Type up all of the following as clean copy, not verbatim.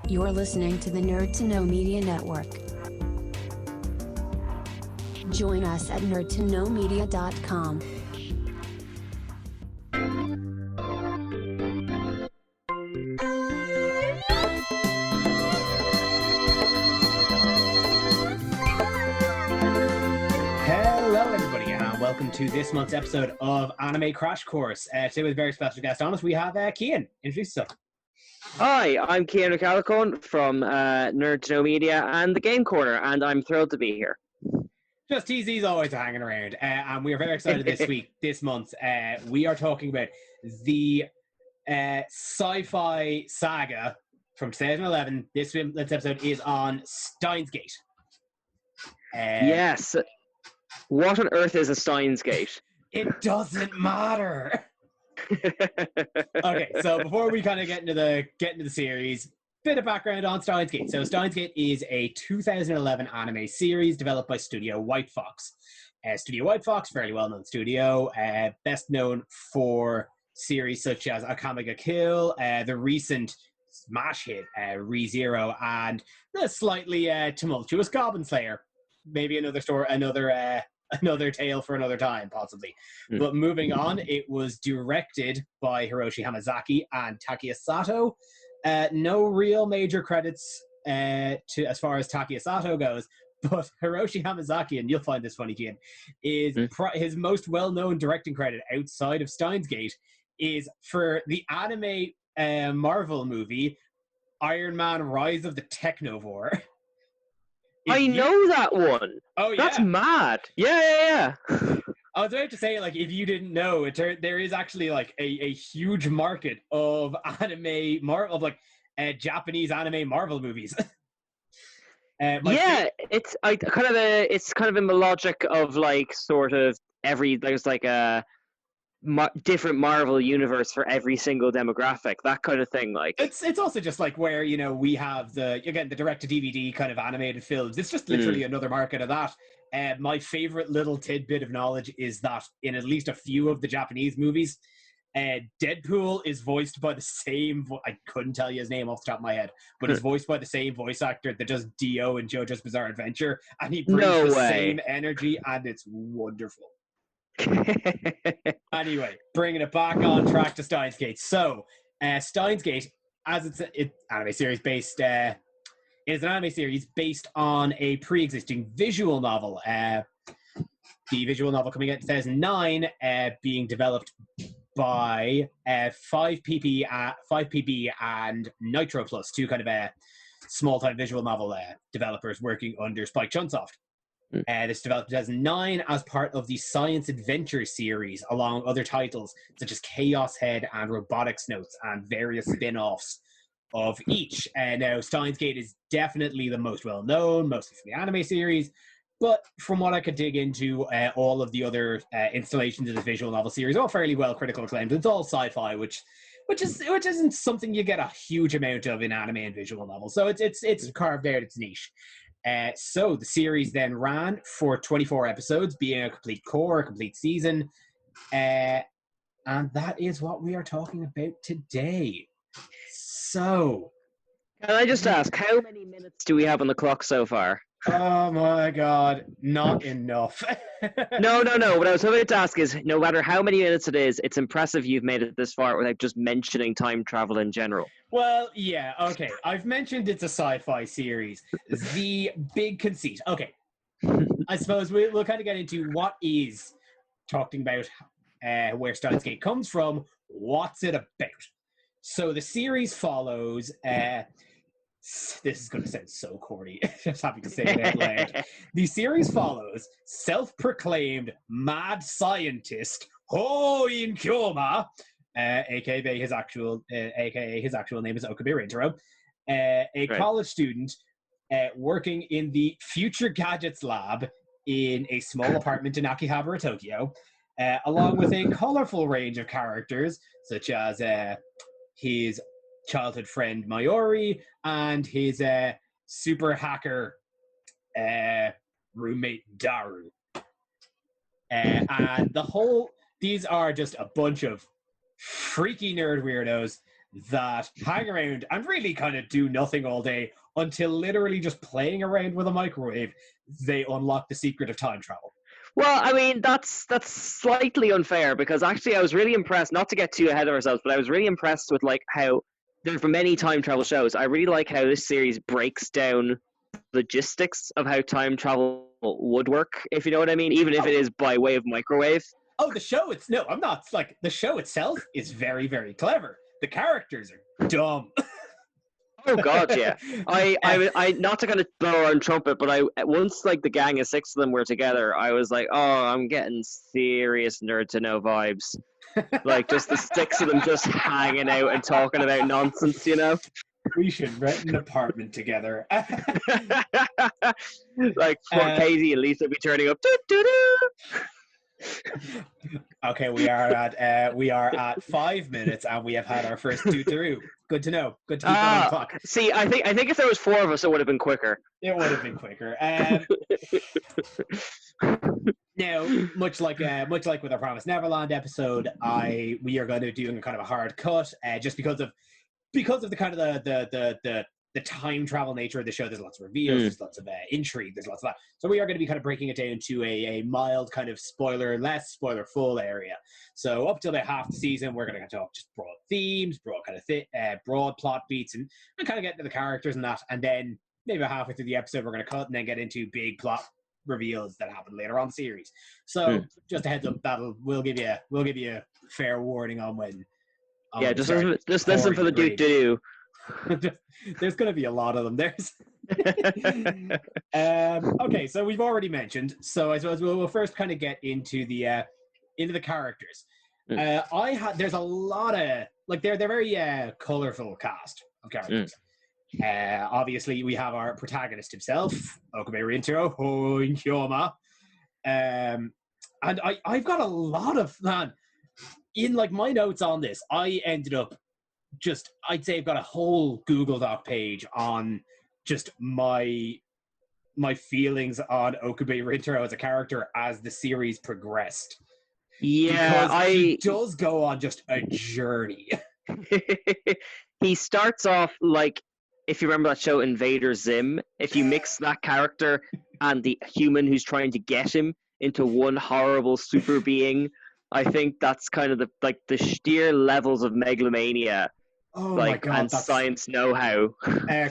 You're listening to the Nerd to Know Media Network. Join us at nerdtoknowmedia.com. Hello, everybody, and welcome to this month's episode of Anime Crash Course. Today with a very special guest on us, we have Cian. Introduce yourself. Hi, I'm Cian McAllicone from Nerd to Know Media and the Game Corner, and I'm thrilled to be here. Just TZ's always hanging around, and we are very excited this month. We are talking about the sci-fi saga from 2011. This episode is on Steins Gate. Yes. What on earth is a Steins Gate? It doesn't matter. Okay, so before we kind of get into the series, bit of background on Steins Gate. So Steins Gate is a 2011 anime series developed by Studio White Fox. Studio White Fox, fairly well-known studio, best known for series such as Akame ga Kill, the recent smash hit ReZero, and the slightly tumultuous Goblin Slayer. Maybe another tale for another time, possibly. But moving on, it was directed by Hiroshi Hamazaki and Takeya Sato. No real major credits as far as Takeya Sato goes, but Hiroshi Hamazaki, and you'll find this funny, Cian, is his most well-known directing credit outside of Steins Gate is for the anime Marvel movie Iron Man Rise of the Technovore. I know that one. Oh, yeah. That's mad. Yeah. I was about to say, like, if you didn't know, there is actually like a huge market of Japanese anime Marvel movies. It's kind of in the logic of like sort of there's like a different Marvel universe for every single demographic, that kind of thing. Like it's also just like where we have the direct to DVD kind of animated films. It's just literally another market of that. My favorite little tidbit of knowledge is that in at least a few of the Japanese movies, Deadpool is voiced by the same I couldn't tell you his name off the top of my head, but is voiced by the same voice actor that does Dio in JoJo's Bizarre Adventure, and he brings same energy, and it's wonderful. Anyway, bringing it back on track to Steins Gate. So, Steins Gate, as it's an anime series based, is an anime series based on a pre-existing visual novel. The visual novel coming out in 2009, being developed by 5PB and Nitro Plus, two kind of small-time visual novel developers working under Spike Chunsoft. This developed in 2009 as part of the Science Adventure series, along with other titles such as Chaos Head and Robotics Notes, and various spin-offs of each. Now, Steins Gate is definitely the most well-known, mostly from the anime series, but from what I could dig into, all of the other installations of the visual novel series are all fairly well critical acclaimed. It's all sci-fi, which isn't something you get a huge amount of in anime and visual novels. So it's carved out its niche. So the series then ran for 24 episodes, being a complete season. And that is what we are talking about today. So, can I just ask, how many minutes do we have on the clock so far? Oh my god, not enough. No. What I was hoping to ask is, no matter how many minutes it is, it's impressive you've made it this far without just mentioning time travel in general. Well, yeah, okay. I've mentioned it's a sci-fi series. The big conceit. Okay. I suppose we'll kind of get into what is talking about where Steins Gate comes from. What's it about? So the series follows... this is going to sound so corny. Just having to say it out loud. The series follows self-proclaimed mad scientist Hoin Kyoma, aka his actual name is Okabe Rintaro, college student working in the Future Gadgets Lab in a small apartment in Akihabara, Tokyo, along with a colorful range of characters such as his childhood friend Mayori and his super hacker roommate Daru. And these are just a bunch of freaky nerd weirdos that hang around and really kind of do nothing all day until literally just playing around with a microwave, they unlock the secret of time travel. Well, I mean, that's slightly unfair because actually I was really impressed, not to get too ahead of ourselves, but I was really impressed with like how there have been many time travel shows. I really like how this series breaks down logistics of how time travel would work, if you know what I mean, even if it is by way of microwave. Oh, the show, I'm not, like, the show itself is very, very clever. The characters are dumb. Oh God, yeah. I not to kind of blow our own trumpet, but I once like the gang of 6 of them were together, I was like, oh, I'm getting serious Nerd to Know vibes. Like just the 6 of them just hanging out and talking about nonsense, you know. We should rent an apartment together. Like poor Katie and Lisa be turning up. Doo, doo, doo. Okay, we are at 5 minutes and we have had our first tutoroo. Good to know. Good to keep on the clock. See, I think if there was 4 of us, it would have been quicker. It would have been quicker. Now, much like with our Promised Neverland episode, we are going to do kind of a hard cut, just because of the kind of the time travel nature of the show. There's lots of reveals, there's lots of intrigue, there's lots of that. So we are going to be kind of breaking it down to a mild kind of less spoiler full area. So up till about half the season, we're going to talk just broad themes, broad kind of broad plot beats, and kind of get into the characters and that. And then maybe halfway through the episode, we're going to cut and then get into big plot reveals that happen later on the series. So just a heads up, we'll give you a fair warning on when. Yeah, just listen for the do. There's going to be a lot of them. Okay, so we've already mentioned. So I suppose we'll first kind of get into the characters. There's a lot of they're very colorful cast of characters. Obviously, we have our protagonist himself, Okabe Rintaro, Kyoma. And I've got a lot of in like my notes on this. I ended up I'd say I've got a whole Google Doc page on just my feelings on Okabe Rintaro as a character as the series progressed. Yeah, because he does go on just a journey. He starts off like, if you remember that show Invader Zim, if you mix that character and the human who's trying to get him into one horrible super being, I think that's kind of the sheer levels of megalomania. Oh my God, and science know-how.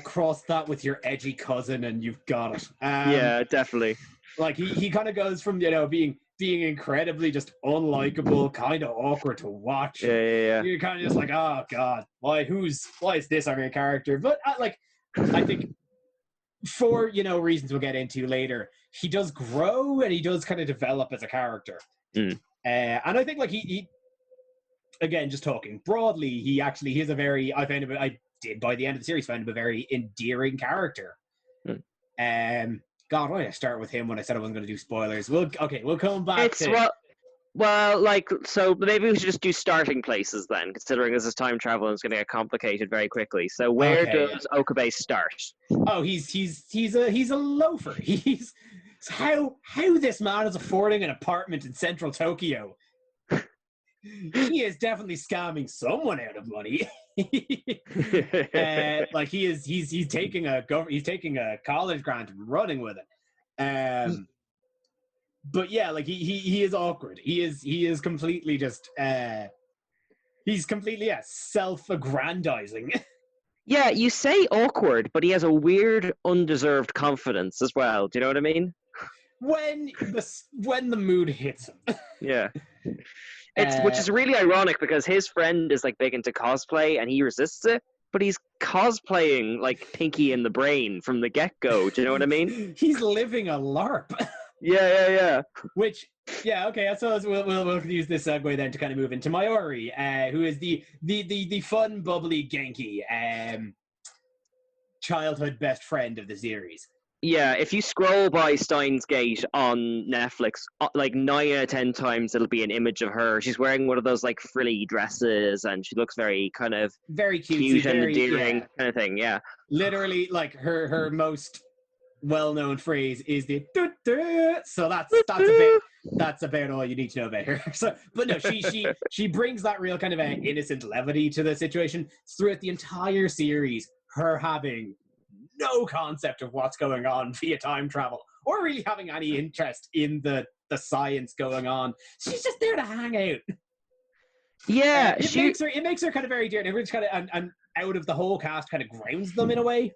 Cross that with your edgy cousin and you've got it. Yeah, definitely. Like he kind of goes from being incredibly just unlikable, kind of awkward to watch. Yeah. You're kind of just like, oh God, why is this our main character? But I think for reasons we'll get into later, he does grow and he does kind of develop as a character. And I think he again, just talking broadly, he's a very, I did by the end of the series find him a very endearing character. God, why did I start with him when I said I wasn't going to do spoilers? We'll come back to... So maybe we should just do starting places then, considering this is time travel and it's going to get complicated very quickly. So where does Okabe start? Oh, he's a loafer. How this man is affording an apartment in central Tokyo. He is definitely scamming someone out of money. He's taking a college grant and running with it. But yeah, he is awkward. He is completely just he's completely self-aggrandizing. Yeah, you say awkward, but he has a weird undeserved confidence as well. Do you know what I mean? When the mood hits him. Yeah. Which is really ironic because his friend is big into cosplay and he resists it, but he's cosplaying Pinky in the Brain from the get-go. Do you know what I mean? He's living a LARP. Yeah. Which, yeah, okay. So we'll use this segue then to kind of move into Mayuri, who is the fun, bubbly Genki, childhood best friend of the series. Yeah, if you scroll by Steins Gate on Netflix, 9 out of 10 times it'll be an image of her. She's wearing one of those frilly dresses, and she looks very very cute and endearing kind of thing. Yeah, literally her most well-known phrase is the "doo doo." So that's about all you need to know about her. So, but no, she brings that real kind of innocent levity to the situation throughout the entire series. Her having no concept of what's going on via time travel, or really having any interest in the science going on. She's just there to hang out. Yeah, it makes her kind of very dear, and everyone's kind of and out of the whole cast kind of grounds them in a way.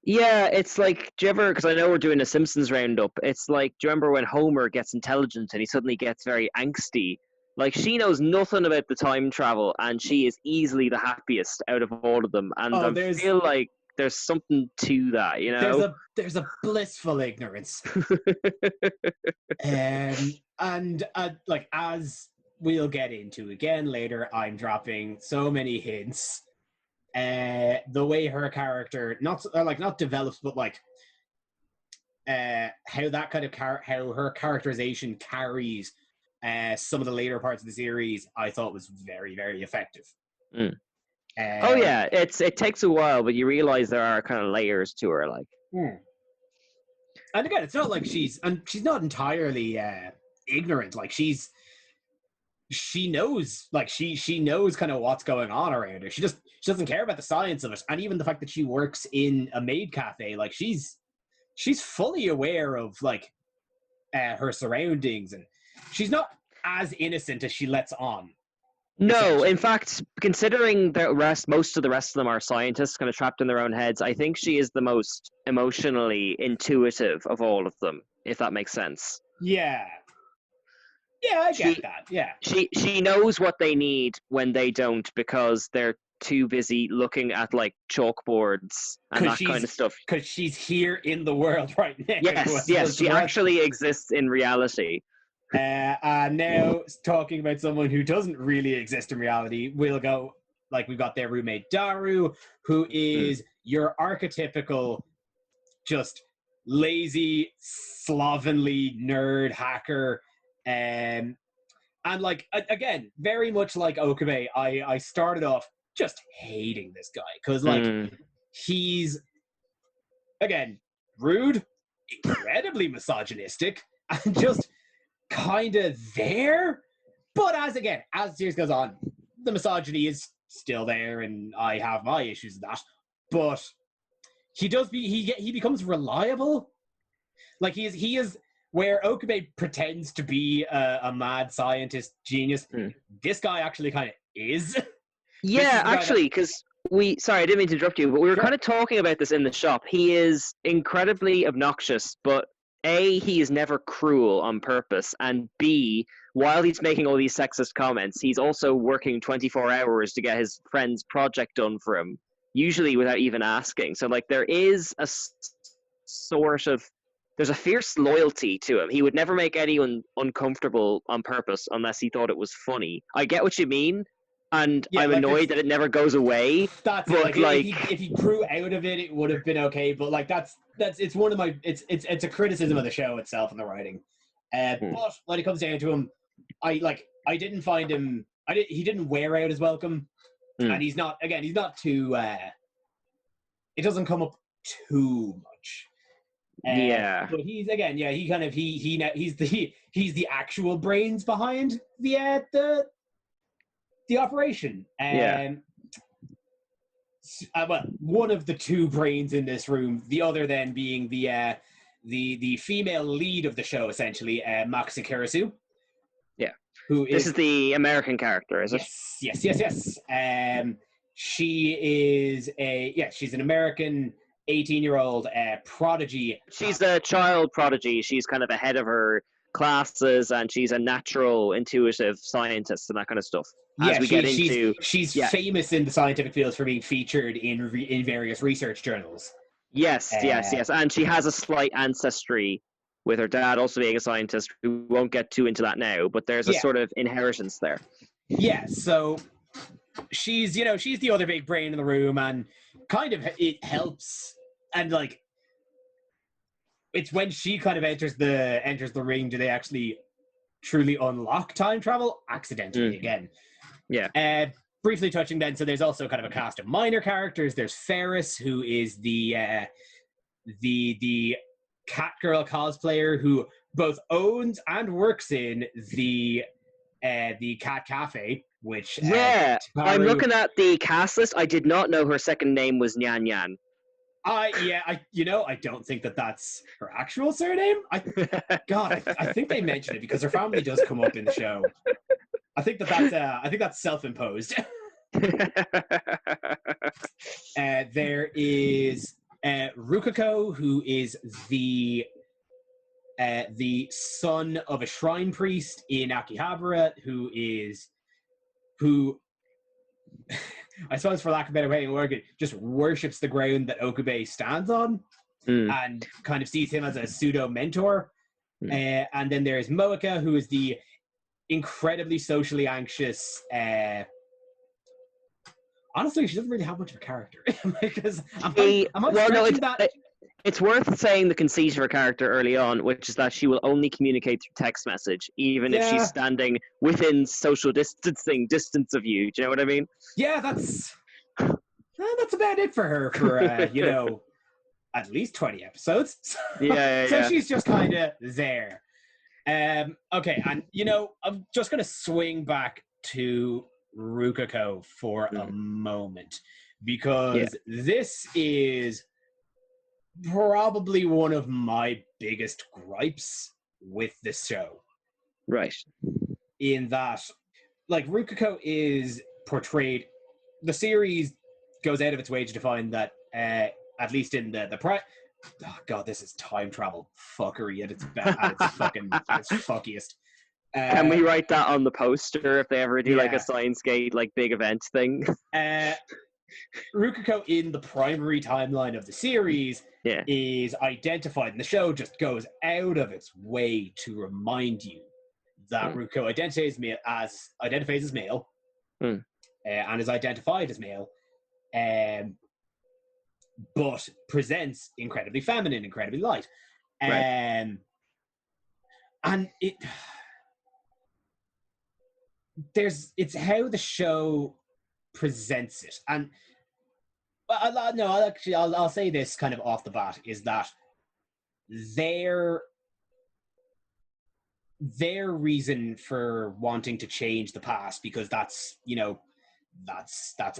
Yeah, it's like, do you ever, because I know we're doing a Simpsons roundup, it's like, do you remember when Homer gets intelligent and he suddenly gets very angsty? Like, she knows nothing about the time travel, and she is easily the happiest out of all of them. And I feel like there's something to that, you know? There's a blissful ignorance. And like, as we'll get into again later, I'm dropping so many hints. The way her character not develops, but like how that kind of how her characterization carries some of the later parts of the series, I thought was very, very effective. Oh yeah, it takes a while, but you realize there are kind of layers to her, like. And again, it's not like she's not entirely ignorant. Like she knows, like she knows kind of what's going on around her. She doesn't care about the science of it, and even the fact that she works in a maid cafe, like she's fully aware of like her surroundings, and she's not as innocent as she lets on. No, in fact, considering most of the rest of them are scientists kind of trapped in their own heads, I think she is the most emotionally intuitive of all of them, if that makes sense. Yeah. Yeah, I get that. Yeah. She knows what they need when they don't, because they're too busy looking at like chalkboards and that kind of stuff. Because she's here in the world right now. Yes, she actually exists in reality. Now, talking about someone who doesn't really exist in reality, we've got their roommate Daru, who is your archetypical, just lazy, slovenly nerd hacker. And like, again, very much like Okabe, I started off just hating this guy because like he's, again, rude, incredibly misogynistic, and just kind of there. But as the series goes on, the misogyny is still there, and I have my issues with that. But he becomes reliable. Like he is where Okabe pretends to be a mad scientist genius. This guy actually kind of is. Yeah, actually, because sorry, I didn't mean to interrupt you, but we were kind of talking about this in the shop. He is incredibly obnoxious, but A, he is never cruel on purpose, and B, while he's making all these sexist comments, he's also working 24 hours to get his friend's project done for him, usually without even asking. So, like, there is a sort of, there's a fierce loyalty to him. He would never make anyone uncomfortable on purpose unless he thought it was funny. I get what you mean, and I'm annoyed that it never goes away. That's but like if he grew out of it, it would have been okay. But like that's it's one of my it's a criticism of the show itself and the writing. But when it comes down to him, I didn't find him. He didn't wear out his welcome, and he's not too. It doesn't come up too much. But he's he's the actual brains behind the operation. Well, one of the two brains in this room, the other then being the female lead of the show, essentially, Max Kirisu. Yeah. This is the American character, is it? Yes. She's an American 18-year-old prodigy. She's a child prodigy. She's kind of ahead of her classes, and she's a natural, intuitive scientist and that kind of stuff. She's famous in the scientific fields for being featured in various research journals. Yes, and she has a slight ancestry with her dad also being a scientist. We won't get too into that now, but there's a sort of inheritance there. Yeah, so she's the other big brain in the room, and kind of it helps, and like it's when she kind of enters the ring do they actually truly unlock time travel accidentally again. Yeah. Briefly touching then, so there's also kind of a cast of minor characters. There's Ferris, who is the the Catgirl cosplayer who both owns and works in the Cat Cafe, which Yeah, I'm Taru, looking at the cast list. I did not know her second name was Nyan Nyan. I don't think that's her actual surname. I think they mention it because her family does come up in the show. I think that's self-imposed. There is Rukako, who is the son of a shrine priest in Akihabara, who I suppose, for lack of a better way of wording it, just worships the ground that Okube stands on, and kind of sees him as a pseudo mentor. And then there's Moeka, who is the incredibly socially anxious. Honestly, she doesn't really have much of a character because it's worth saying the conceit of her character early on, which is that she will only communicate through text message, even if she's standing within social distance of you. Do you know what I mean? Yeah, that's about it for her for at least 20 episodes. So she's just kind of there. Okay, and I'm just gonna swing back to Rukako for a moment, because this is probably one of my biggest gripes with this show. Right. In that, like, Rukako is portrayed, the series goes out of its way to define that, at least in oh god, this is time travel fuckery at its fuckiest. Can we write that on the poster if they ever do like a Steins Gate like big event thing? Rukako in the primary timeline of the series is identified, and the show just goes out of its way to remind you that Rukako identifies as male, and is identified as male, but presents incredibly feminine, incredibly light. And it's how the show presents it. And I'll say this kind of off the bat, is that their reason for wanting to change the past, because that's a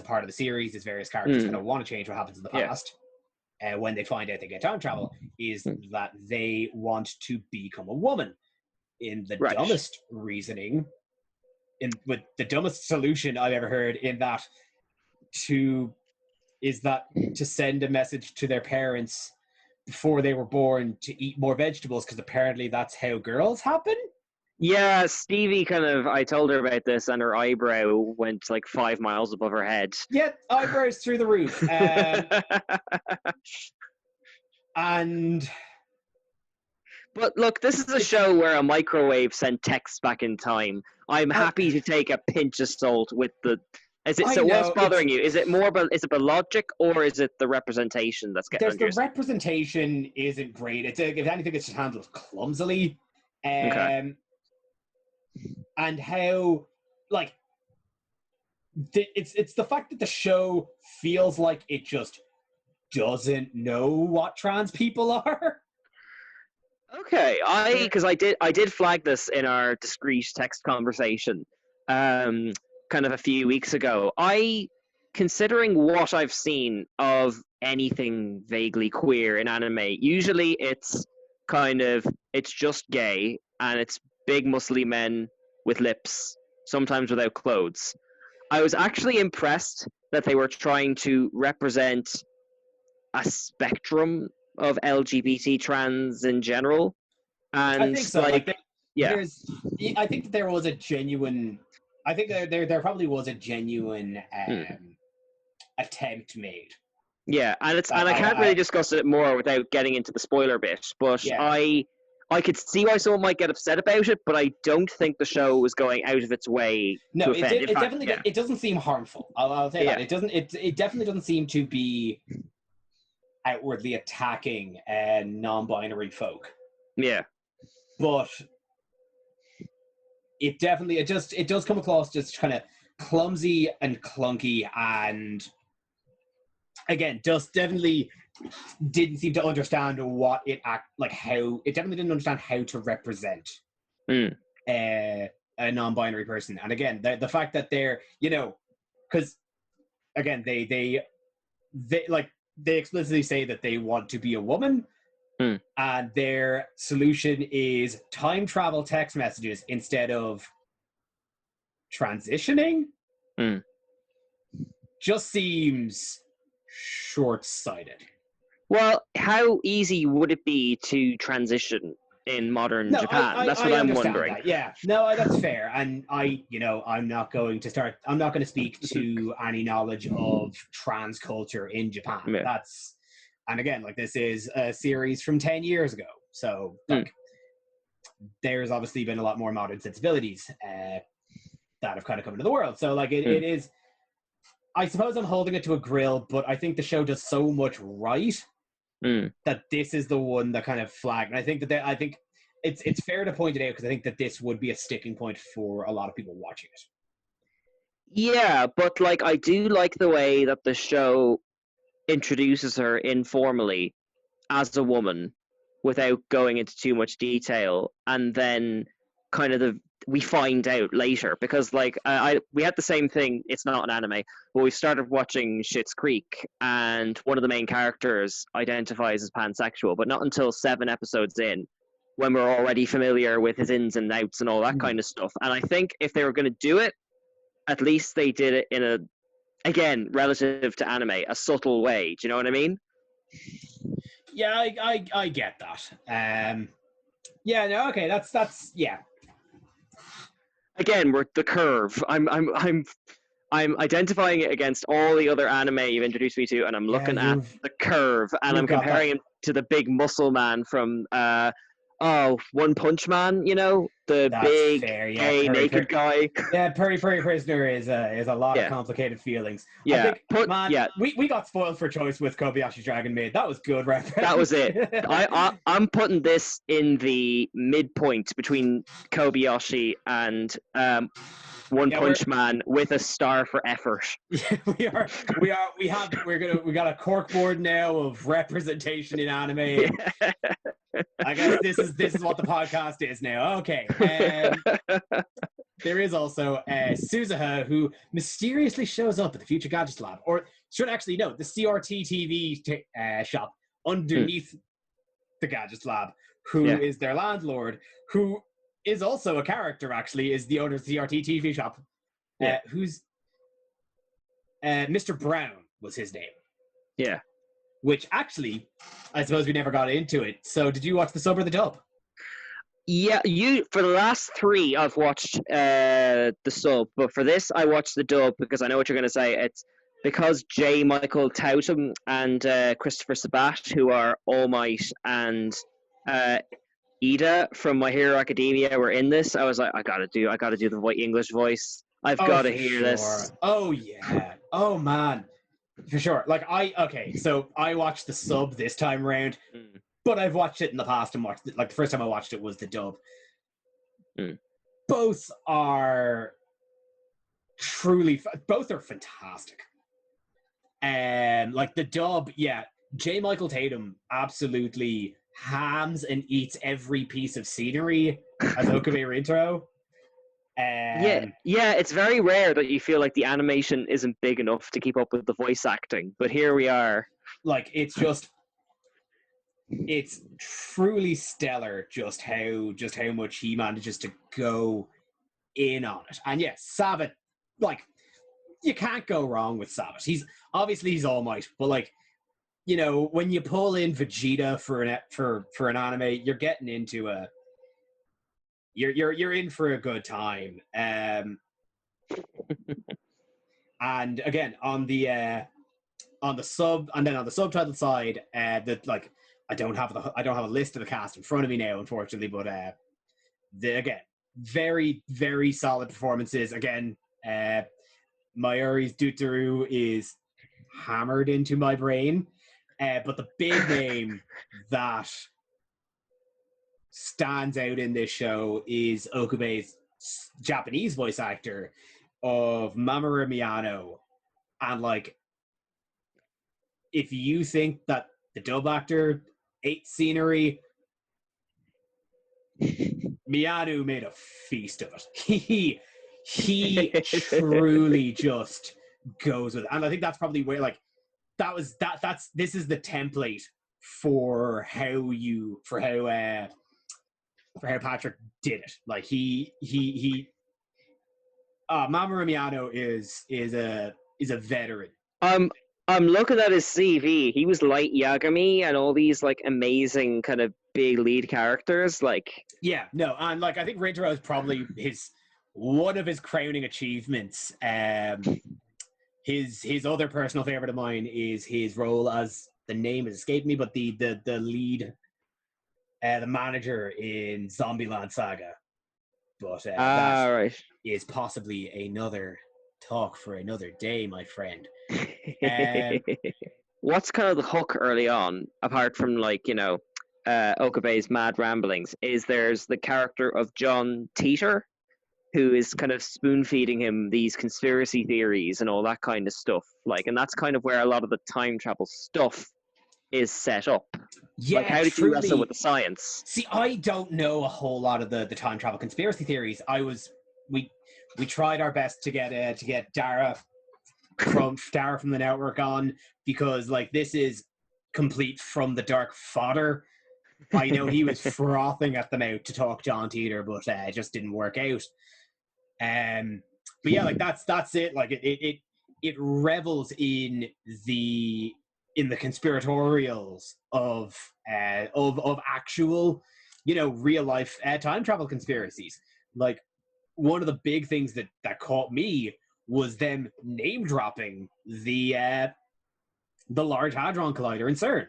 part of the series, is various characters kind of want to change what happens in the past when they find out they get time travel, is that they want to become a woman, in the dumbest reasoning, with the dumbest solution I've ever heard, in that to send a message to their parents before they were born to eat more vegetables, because apparently that's how girls happen. Yeah, Stevie I told her about this, and her eyebrow went like 5 miles above her head. Yeah, eyebrows through the roof. But look, this is a show where a microwave sent text back in time. I'm happy to take a pinch of salt with the... what's bothering you? Is it the logic, or is it the representation that's getting under your skin? The representation isn't great. If anything, it's just handled clumsily. And how, like, it's the fact that the show feels like it just doesn't know what trans people are. Okay, because I did flag this in our discreet text conversation, kind of a few weeks ago. Considering what I've seen of anything vaguely queer in anime, usually it's just gay, and it's big muscly men with lips, sometimes without clothes. I was actually impressed that they were trying to represent a spectrum of LGBT trans in general. And I think so. I think that there was a genuine... I think there probably was a genuine attempt made. Yeah, and I can't really discuss it more without getting into the spoiler bit, but I could see why someone might get upset about it, but I don't think the show was going out of its way to offend. It doesn't seem harmful. I'll say that. It definitely doesn't seem to be outwardly attacking non-binary folk. Yeah. But it does come across just kind of clumsy and clunky, and again, just definitely didn't seem to understand what it how it definitely didn't understand how to represent Mm. a non-binary person. And again, the fact that they're, because again, they explicitly say that they want to be a woman, and their solution is time travel text messages instead of transitioning. Just seems short-sighted. Well, how easy would it be to transition in modern Japan? That's what I'm wondering. That. Yeah, no, that's fair. And I'm not going to speak to any knowledge of trans culture in Japan. Yeah. And again, this is a series from 10 years ago. So, there's obviously been a lot more modern sensibilities that have kind of come into the world. So, it is, I suppose I'm holding it to a grill, but I think the show does so much right that this is the one that kind of flagged. And I think it's fair to point it out because I think that this would be a sticking point for a lot of people watching it. Yeah, but I do like the way that the show introduces her informally as a woman without going into too much detail, and then kind of we find out later, because we had the same thing. It's not an anime, but we started watching Schitt's Creek, and one of the main characters identifies as pansexual, but not until 7 episodes in, when we're already familiar with his ins and outs and all that kind of stuff. And I think if they were going to do it, at least they did it in a, again, relative to anime, a subtle way. Do you know what I mean? Yeah, I get that. Yeah, no, okay, that's yeah. Again, we're the curve. I'm identifying it against all the other anime you've introduced me to, and I'm looking at the curve, and I'm comparing him to the big muscle man from One Punch Man. The big gay naked guy. Yeah, Puri Prisoner is a lot of complicated feelings. Yeah, I think, we got spoiled for choice with Kobayashi's Dragon Maid. That was good reference. That was it. I'm putting this in the midpoint between Kobayashi and One Punch Man with a star for effort. Yeah, we got a corkboard now of representation in anime. Yeah. I guess this is what the podcast is now. Okay. There is also Suzuha, who mysteriously shows up at the Future Gadgets Lab, or should actually know, the CRT TV shop underneath the Gadgets Lab, who is their landlord, who is also a character, actually, is the owner of the CRT TV shop, who's Mr. Brown was his name. Yeah. Which actually, I suppose we never got into it. So did you watch the sub or the dub? Yeah, for the last 3, I've watched the sub, but for this, I watched the dub because I know what you're going to say. It's because J. Michael Tatum and Christopher Sabat, who are All Might, and Ida from My Hero Academia were in this. I was like, I gotta do the white English voice. I've got to hear this. Oh yeah. Oh man. For sure. So I watched the sub this time around, but I've watched it in the past and watched it. The first time I watched it was the dub. Both are both are fantastic. And the dub, J. Michael Tatum absolutely hams and eats every piece of scenery as Okabe Rintaro. It's very rare that you feel like the animation isn't big enough to keep up with the voice acting, but here we are. It's truly stellar just how much he manages to go in on it. And yes, Sabat, you can't go wrong with Sabat. He's All Might, but when you pull in Vegeta for an anime, you're getting into you're in for a good time. And again, on the sub, and then on the subtitle side, I don't have a list of the cast in front of me now, unfortunately, but again, very, very solid performances. Again, Mayuri's Dutaru is hammered into my brain, but the big name that stands out in this show is Okabe's Japanese voice actor of Mamoru Miyano, and if you think that the dub actor ate scenery, Miyano made a feast of it. He truly just goes with it. And I think that's probably where like this is the template for how Patrick did it. Like he Mamoru Miyano is a veteran. I'm looking at his CV. He was Light Yagami and all these like amazing kind of big lead characters. Like, yeah, no, and like I think Rintaro is probably one of his crowning achievements. His other personal favorite of mine is his role as, the name has escaped me, but the lead, the manager in Zombieland Saga. But that right. is possibly another talk for another day, my friend. What's kind of the hook early on, apart from like, Okabe's mad ramblings, is there's the character of John Teeter, who is kind of spoon feeding him these conspiracy theories and all that kind of stuff. Like, and that's kind of where a lot of the time travel stuff is set up. Yeah, like, how did you wrestle with the science? See, I don't know a whole lot of the time travel conspiracy theories. We tried our best to get Dara from the network on, because like this is complete from the dark fodder. I know he was frothing at the mouth to talk John Teeter, but it just didn't work out. But yeah, like that's it. Like it revels in the conspiratorials of actual, real life time travel conspiracies. Like one of the big things that caught me was them name dropping the Large Hadron Collider in CERN,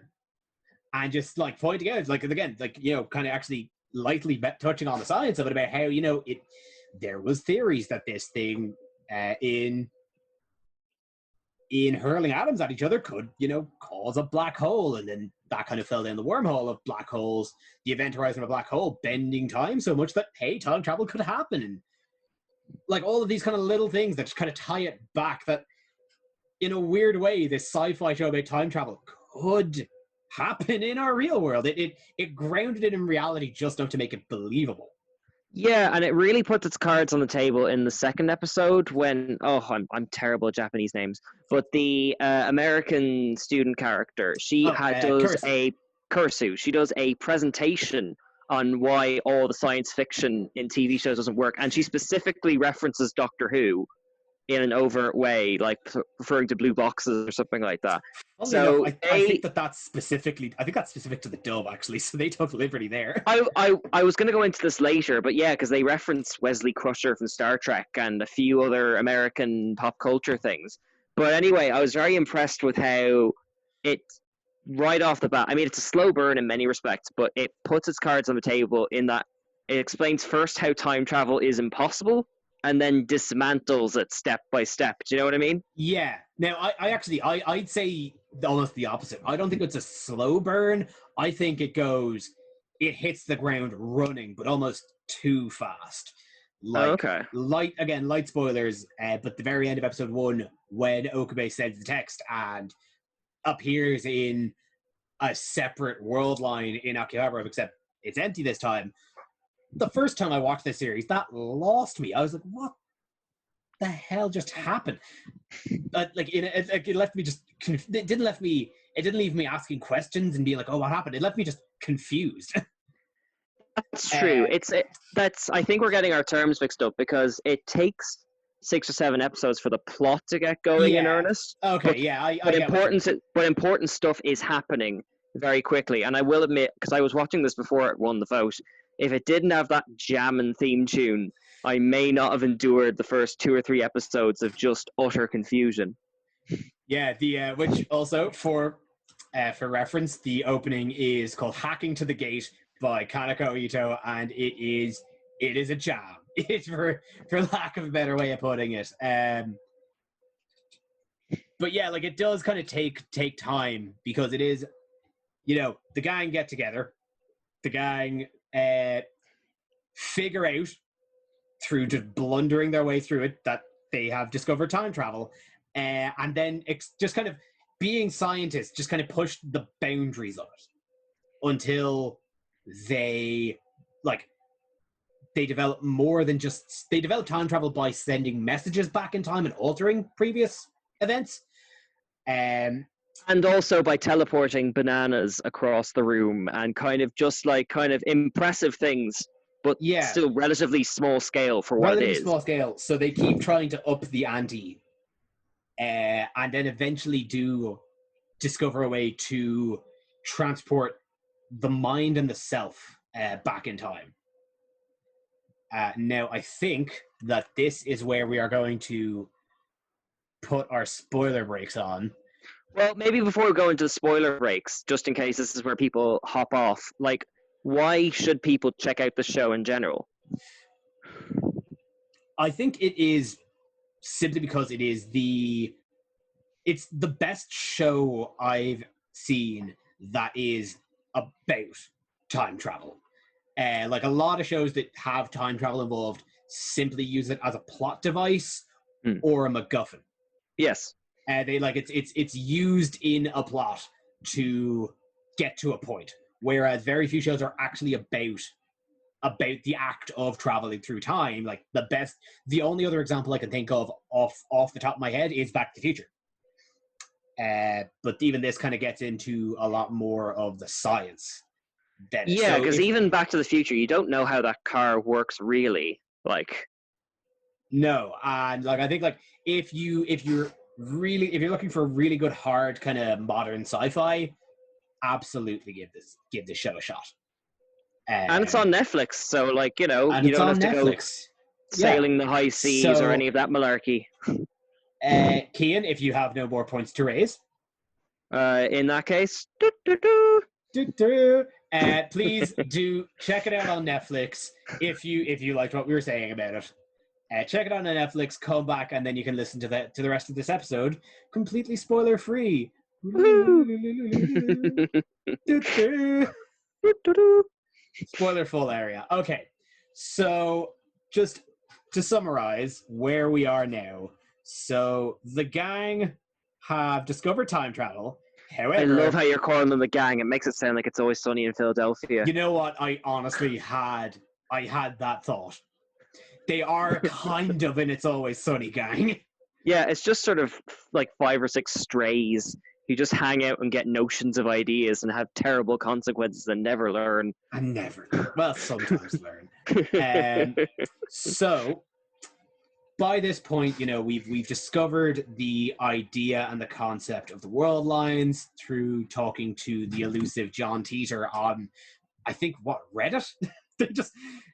and just like pointing out, like again, like kind of actually lightly touching on the science of it, about how there was theories that this thing in hurling atoms at each other could cause a black hole, and then that kind of fell down the wormhole of black holes, the event horizon of a black hole bending time so much that time travel could happen, and like all of these kind of little things that just kind of tie it back, that in a weird way this sci-fi show about time travel could happen in our real world. It grounded it in reality just enough to make it believable. Yeah, and it really puts its cards on the table in the second episode when I'm terrible at Japanese names, but the American student character, she does a presentation on why all the science fiction in TV shows doesn't work, and she specifically references Doctor Who in an overt way, like referring to blue boxes or something like that. So I think that's specific to the dub, actually, so they took liberty there. I was going to go into this later, but yeah, because they reference Wesley Crusher from Star Trek and a few other American pop culture things. But anyway, I was very impressed with how it, right off the bat, I mean, it's a slow burn in many respects, but it puts its cards on the table in that it explains first how time travel is impossible, and then dismantles it step by step. Do you know what I mean? Yeah. Now, I'd say almost the opposite. I don't think it's a slow burn. I think it hits the ground running, but almost too fast. Like, okay. Light spoilers, but the very end of episode 1, when Okabe sends the text and appears in a separate world line in Akihabara, except it's empty this time. The first time I watched this series, that lost me. I was like, what the hell just happened? It left me just, it didn't leave me asking questions and being like, oh, what happened? It left me just confused. That's true. I think we're getting our terms mixed up, because it takes 6 or 7 episodes for the plot to get going in earnest. Okay, but important stuff is happening very quickly. And I will admit, because I was watching this before it won the vote, if it didn't have that jammin' theme tune, I may not have endured the first 2 or 3 episodes of just utter confusion. Yeah, which also for reference, the opening is called "Hacking to the Gate" by Kaneko Ito, and it is a jam. It's for lack of a better way of putting it. But yeah, like it does kind of take time, because it is, the gang get together, the gang figure out through just blundering their way through it that they have discovered time travel, and then just kind of being scientists, just kind of pushed the boundaries of it until they developed more than just they developed time travel by sending messages back in time and altering previous events. And also by teleporting bananas across the room and kind of impressive things, but still relatively small scale for what it is. Small scale. So they keep trying to up the ante, and then eventually do discover a way to transport the mind and the self back in time. Now, I think that this is where we are going to put our spoiler breaks on. Well, maybe before we go into the spoiler breaks, just in case this is where people hop off, like, why should people check out the show in general? I think it is simply because it's the best show I've seen that is about time travel. Like a lot of shows that have time travel involved simply use it as a plot device or a MacGuffin. Yes. It's used in a plot to get to a point, whereas very few shows are actually about the act of traveling through time. Like the only other example I can think of off the top of my head is Back to the Future. But even this kind of gets into a lot more of the science. Yeah, because even Back to the Future, you don't know how that car works really. No, and I think if you're looking for a really good hard kind of modern sci-fi, absolutely give this show a shot. And it's on Netflix, so you don't have to Netflix. Go sailing the high seas or any of that malarkey. Cian, if you have no more points to raise, in that case, please do check it out on Netflix if you liked what we were saying about it. Check it out on Netflix, come back, and then you can listen to the rest of this episode completely spoiler free. Spoiler full area. Okay, so just to summarize where we are now. So the gang have discovered time travel. However, I love how you're calling them the gang. It makes it sound like it's Always Sunny in Philadelphia. You know what? I honestly had that thought. They are kind of in It's Always Sunny gang. Yeah, it's just sort of like 5 or 6 strays who just hang out and get notions of ideas and have terrible consequences and never learn. And never learn. Well, sometimes learn. So, by this point, we've discovered the idea and the concept of the world lines through talking to the elusive John Teeter on, I think, Reddit?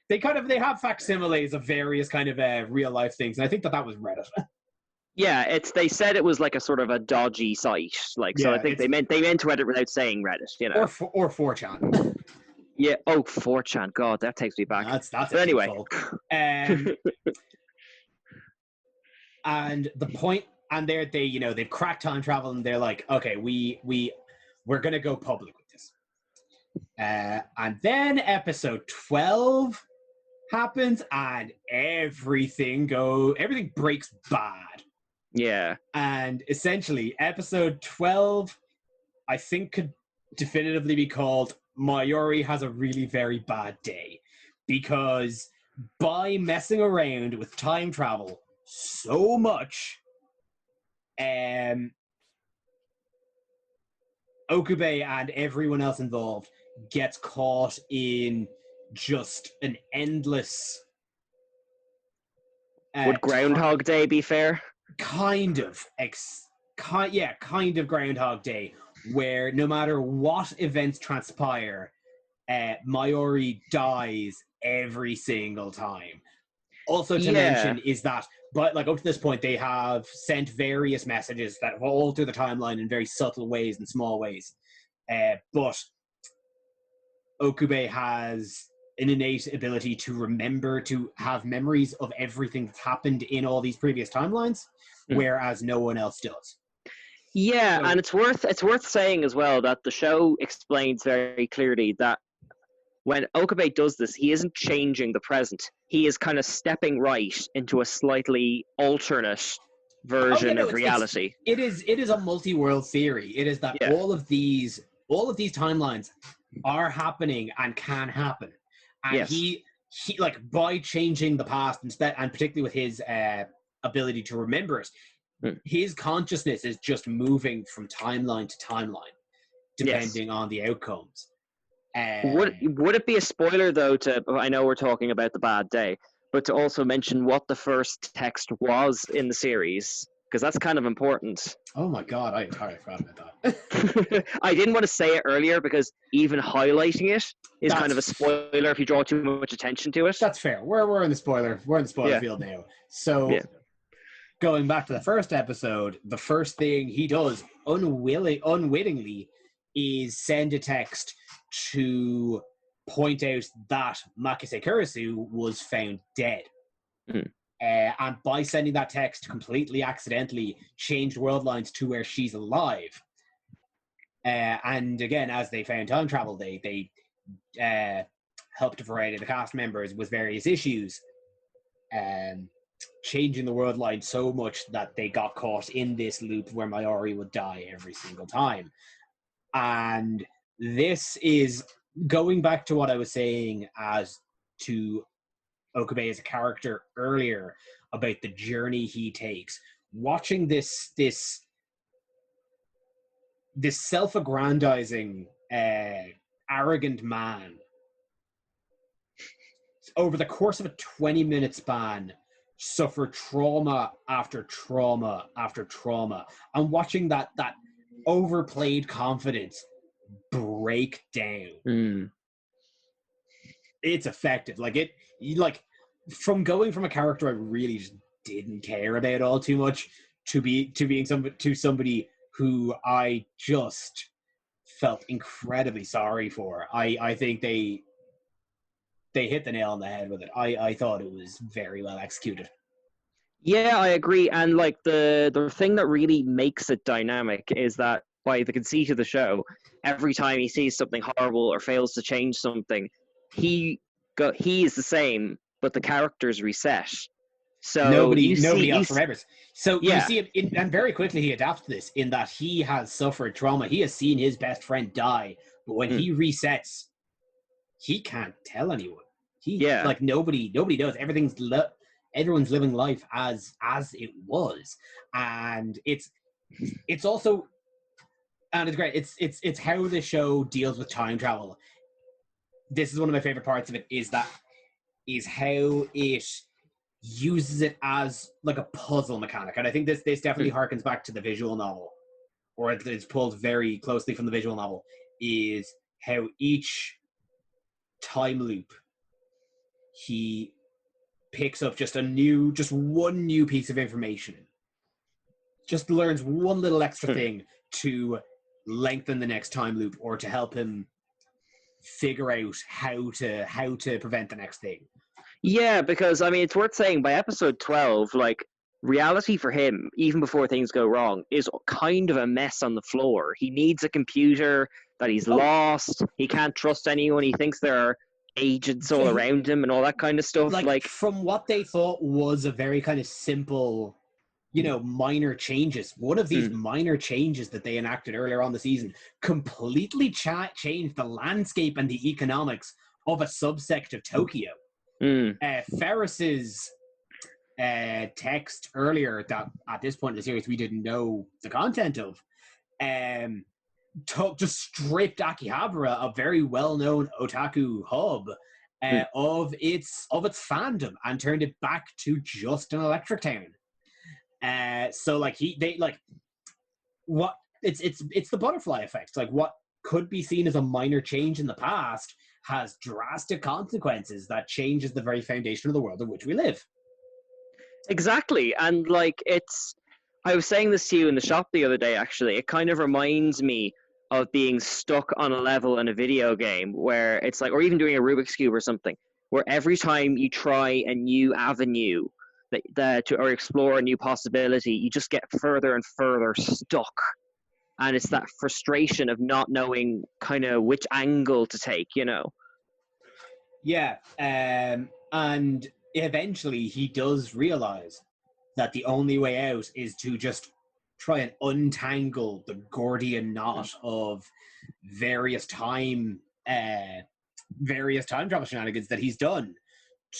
they have facsimiles of various kind of real life things, and I think that was Reddit. Yeah, they said it was like a sort of a dodgy site, so I think they meant Reddit without saying Reddit, or 4chan. Yeah. Oh, 4chan. God, that takes me back. That's but anyway. And the point, and they've cracked time travel, and they're like, okay, we're gonna go public with this. And then episode 12 happens, and everything breaks bad. Yeah. And essentially, episode 12, I think, could definitively be called Mayuri Has a Really Very Bad Day. Because by messing around with time travel so much, Okube and everyone else involved gets caught in just an endless... Would Groundhog Day be fair? Kind of Groundhog Day, where no matter what events transpire, Mayuri dies every single time. Also to mention is that, but up to this point, they have sent various messages that alter the timeline in very subtle ways and small ways. But Okube has an innate ability to have memories of everything that's happened in all these previous timelines, whereas no one else does. Yeah, and it's worth saying as well that the show explains very clearly that when Okube does this, he isn't changing the present. He is kind of stepping right into a slightly alternate version of it's reality. it is a multi-world theory. It is that Yeah. all of these timelines are happening and can happen, and Yes. he like by changing the past instead, and particularly with his ability to remember it, his consciousness is just moving from timeline to timeline depending on the outcomes. Would it be a spoiler though I know we're talking about the bad day, but to also mention what the first text was in the series, because that's kind of important. Oh my god, I entirely forgot about that. I didn't want to say it earlier because even highlighting it is kind of a spoiler if you draw too much attention to it. That's fair. We're in the spoiler field now. So going back to the first episode, the first thing he does unwittingly is send a text to point out that Makise Kurisu was found dead. And by sending that text, completely accidentally changed world lines to where she's alive. And again, as they found time travel, they helped a variety of the cast members with various issues, changing the world line so much that they got caught in this loop where Mayuri would die every single time. And this is going back to what I was saying as to Okabe as a character earlier about the journey he takes. Watching this self-aggrandizing, arrogant man over the course of a 20-minute span suffer trauma after trauma after trauma, and watching that overplayed confidence break down. It's effective. From going from a character I really just didn't care about all too much to being somebody who I just felt incredibly sorry for. I think they hit the nail on the head with it. I thought it was very well executed. Yeah, I agree. And like the thing that really makes it dynamic is that by the conceit of the show, every time he sees something horrible or fails to change something, he is the same, but the characters reset. So nobody else remembers. So yeah. You see it, and very quickly he adapts to this in that he has suffered trauma. He has seen his best friend die, but when he resets, he can't tell anyone. Nobody knows. Everyone's living life as it was, and it's also, and it's great. It's how the show deals with time travel. This is one of my favorite parts of it. Is how it uses it as like a puzzle mechanic, and I think this definitely harkens back to the visual novel, or it's pulled very closely from the visual novel. Is how each time loop he picks up just one new piece of information, just learns one little extra thing to lengthen the next time loop or to help him figure out how to prevent the next thing. Yeah, because I mean, it's worth saying by episode 12, like, reality for him, even before things go wrong, is kind of a mess on the floor. He needs a computer that he's lost. He can't trust anyone. He thinks there are agents all around him and all that kind of stuff. Like from what they thought was a very kind of simple, minor changes. One of these minor changes that they enacted earlier on the season completely changed the landscape and the economics of a subsect of Tokyo. Ferris's text earlier that at this point in the series we didn't know the content of, just stripped Akihabara, a very well-known otaku hub, of its fandom, and turned it back to just an electric town. It's the butterfly effect. Like, what could be seen as a minor change in the past has drastic consequences that changes the very foundation of the world in which we live. Exactly. And I was saying this to you in the shop the other day, actually. It kind of reminds me of being stuck on a level in a video game where it's like, or even doing a Rubik's Cube or something, where every time you try a new avenue or explore a new possibility, you just get further and further stuck. And it's that frustration of not knowing kind of which angle to take, Yeah, and eventually he does realize that the only way out is to just try and untangle the Gordian knot of various time travel shenanigans that he's done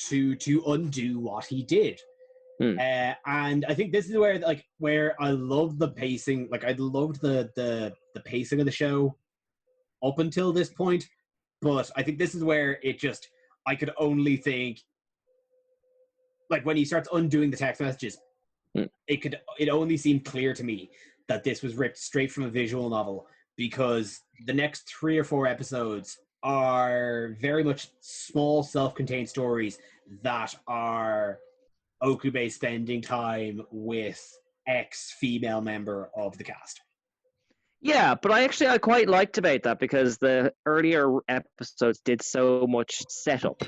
to undo what he did. And I think this is where I love the pacing. Like, I loved the pacing of the show up until this point, but I think this is where I could only think, like, when he starts undoing the text messages, it only seemed clear to me that this was ripped straight from a visual novel, because the next 3 or 4 episodes are very much small, self-contained stories that are Okube spending time with ex-female member of the cast. Yeah, but I quite liked about that, because the earlier episodes did so much setup.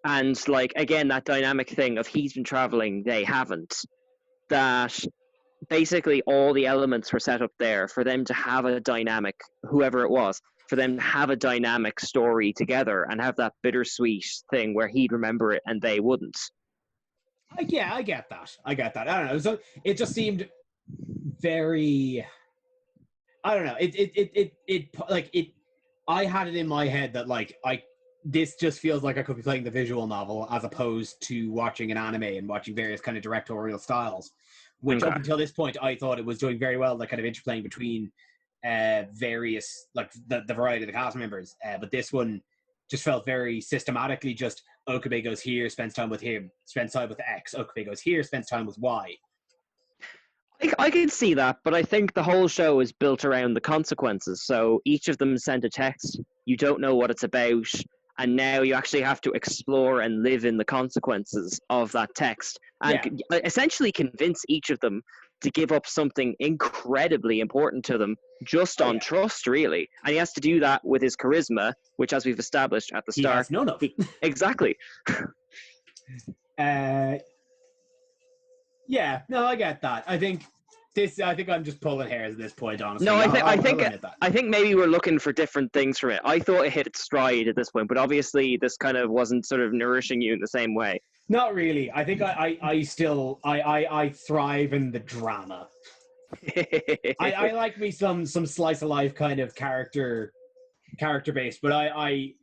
And, like, again, that dynamic thing of he's been traveling, they haven't. That basically all the elements were set up there for them to have a dynamic, whoever it was, for them to have a dynamic story together and have that bittersweet thing where he'd remember it and they wouldn't. Yeah, I get that. I don't know. So it just seemed very... I don't know. I had it in my head that, like, this just feels like I could be playing the visual novel as opposed to watching an anime and watching various kind of directorial styles, which up until this point I thought it was doing very well, that kind of interplaying between various, like, the variety of the cast members. But this one just felt very systematically just Okube goes here, spends time with him, spends time with X. Okube goes here, spends time with Y. I can see that, but I think the whole show is built around the consequences. So each of them sent a text. You don't know what it's about, and now you actually have to explore and live in the consequences of that text, and essentially convince each of them to give up something incredibly important to them just on trust, really. And he has to do that with his charisma, which, as we've established at the start, he has none of. Exactly. Yeah, no, I get that. I think I'm just pulling hairs at this point, honestly. No, I think maybe we're looking for different things from it. I thought it hit its stride at this point, but obviously this kind of wasn't sort of nourishing you in the same way. Not really. I think I still thrive in the drama. I like me some slice of life kind of character based, but I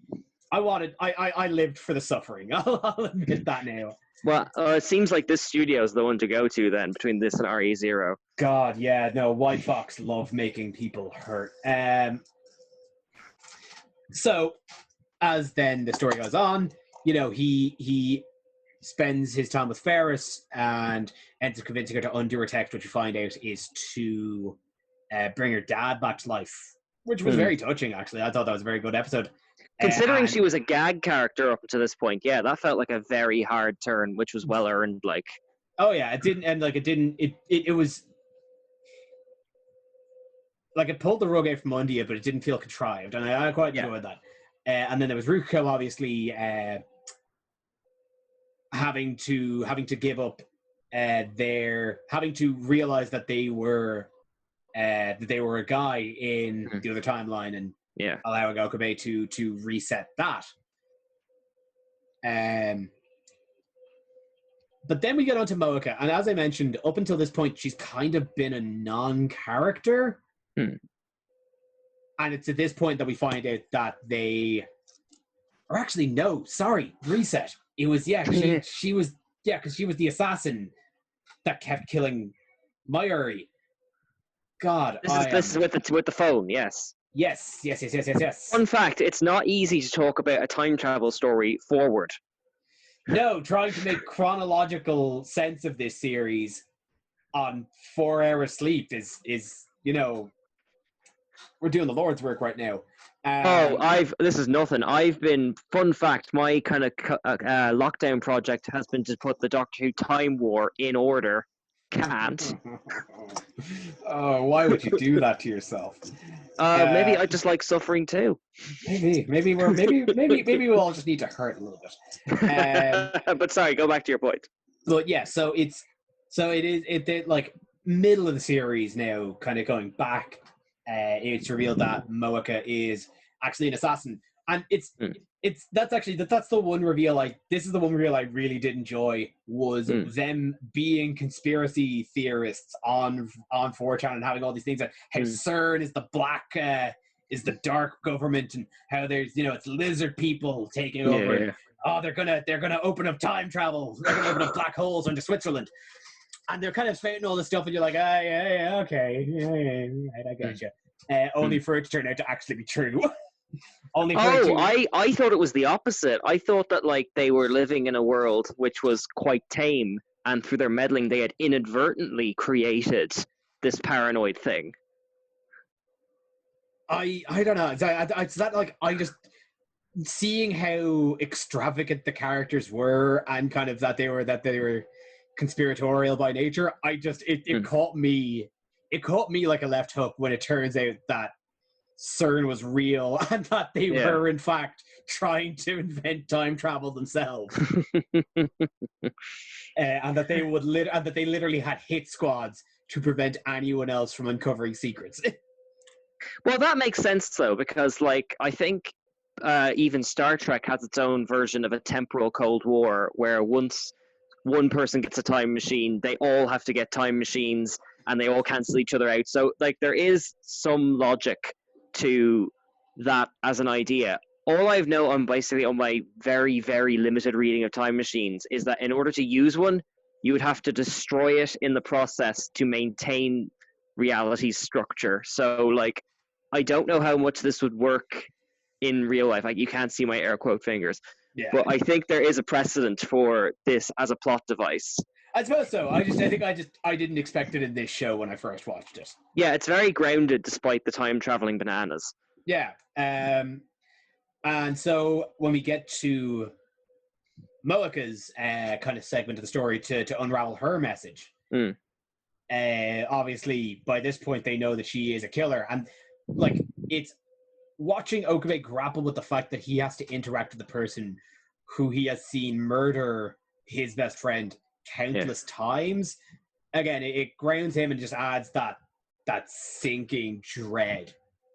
lived for the suffering. I'll admit that now. Well, it seems like this studio is the one to go to then, between this and RE0. God, yeah, no, White Fox love making people hurt. So, as then the story goes on, you know, he spends his time with Ferris and ends up convincing her to undo her text, which you find out is to bring her dad back to life, which was very touching, actually. I thought that was a very good episode. Considering she was a gag character up to this point, yeah, that felt like a very hard turn, which was well earned. Like, oh yeah, it was like it pulled the rug out from under you, but it didn't feel contrived, and I quite enjoyed that. And then there was Ruko, obviously having to give up having to realize that they were a guy in the other timeline, and allowing Okube to reset that. But then we get on to Moeka, and as I mentioned, up until this point, she's kind of been a non-character. And it's at this point that we find out that they... Or actually, no, sorry, reset. It was, she was, because she was the assassin that kept killing Mayuri. God, this is with the phone, yes. Yes. Fun fact, it's not easy to talk about a time travel story forward. No, trying to make chronological sense of this series on 4 hours sleep is you know, we're doing the Lord's work right now. This is nothing. Fun fact, my kind of lockdown project has been to put the Doctor Who Time War in order. Can't. Oh, why would you do that to yourself? Maybe I just like suffering too. Maybe we'll all just need to hurt a little bit. But sorry, go back to your point. But yeah, so it is like middle of the series now, kind of going back. It's revealed that Moeka is actually an assassin And that's the one reveal. Like, this is the one reveal I really did enjoy, was them being conspiracy theorists on 4chan and having all these things, like how CERN is the is the dark government, and how there's, it's lizard people taking over. Yeah. Oh, they're gonna open up time travel. They're gonna open up black holes under Switzerland, and they're kind of spouting all this stuff, and you're like, yeah, okay, I get you. Only for it to turn out to actually be true. I thought it was the opposite. I thought that like they were living in a world which was quite tame, and through their meddling, they had inadvertently created this paranoid thing. I don't know. It's that like I just seeing how extravagant the characters were, and kind of that they were conspiratorial by nature. It caught me. It caught me like a left hook when it turns out that CERN was real and that they were in fact trying to invent time travel themselves, and that they literally had hit squads to prevent anyone else from uncovering secrets. Well, that makes sense though, because like I think even Star Trek has its own version of a temporal Cold War, where once one person gets a time machine, they all have to get time machines, and they all cancel each other out. So like there is some logic to that as an idea. All I've known on my very, very limited reading of time machines is that in order to use one, you would have to destroy it in the process to maintain reality's structure. So like I don't know how much this would work in real life. Like, you can't see my air quote fingers. Yeah. But I think there is a precedent for this as a plot device. I suppose so. I didn't expect it in this show when I first watched it. Yeah, it's very grounded despite the time traveling bananas. Yeah. And so when we get to Moika's kind of segment of the story to unravel her message, obviously by this point they know that she is a killer, and like it's watching Okabe grapple with the fact that he has to interact with the person who he has seen murder his best friend countless times. Again, it grounds him and just adds that sinking dread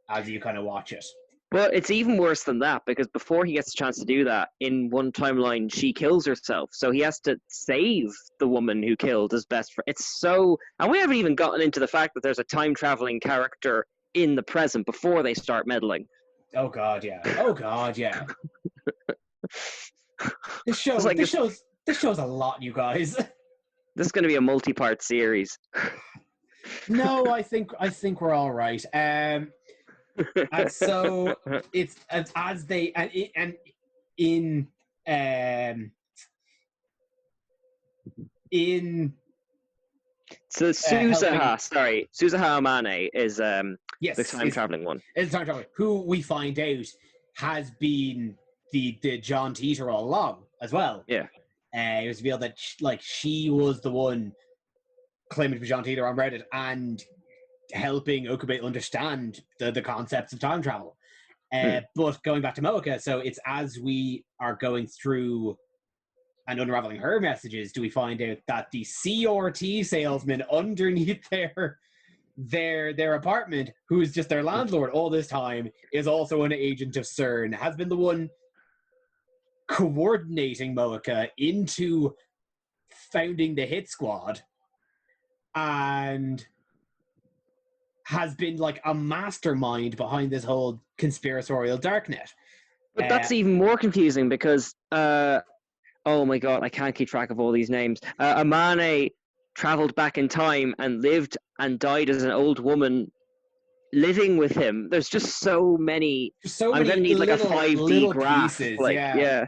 as you kind of watch it. Well, it's even worse than that, because before he gets a chance to do that, in one timeline, she kills herself. So he has to save the woman who killed his best friend. It's so... And we haven't even gotten into the fact that there's a time-traveling character in the present before they start meddling. Oh, God, yeah. This show's a lot, you guys. This is going to be a multi-part series. No, I think we're all right. And so it's as they in so Suzuha Amane is yes, the time traveling one. It's time traveling, who we find out has been the John Teeter all along as well. Yeah. It was revealed that she was the one claiming to be John Teeter on Reddit and helping Okabe understand the concepts of time travel. But going back to Moika, so it's as we are going through and unraveling her messages, do we find out that the CRT salesman underneath their apartment, who's just their landlord all this time, is also an agent of CERN, has been the one coordinating Moika into founding the hit squad, and has been like a mastermind behind this whole conspiratorial darknet. But that's even more confusing because, oh my god, I can't keep track of all these names. Amane traveled back in time and lived and died as an old woman living with him. There's just so many. I'm going to need like a 5D graph. Pieces, yeah.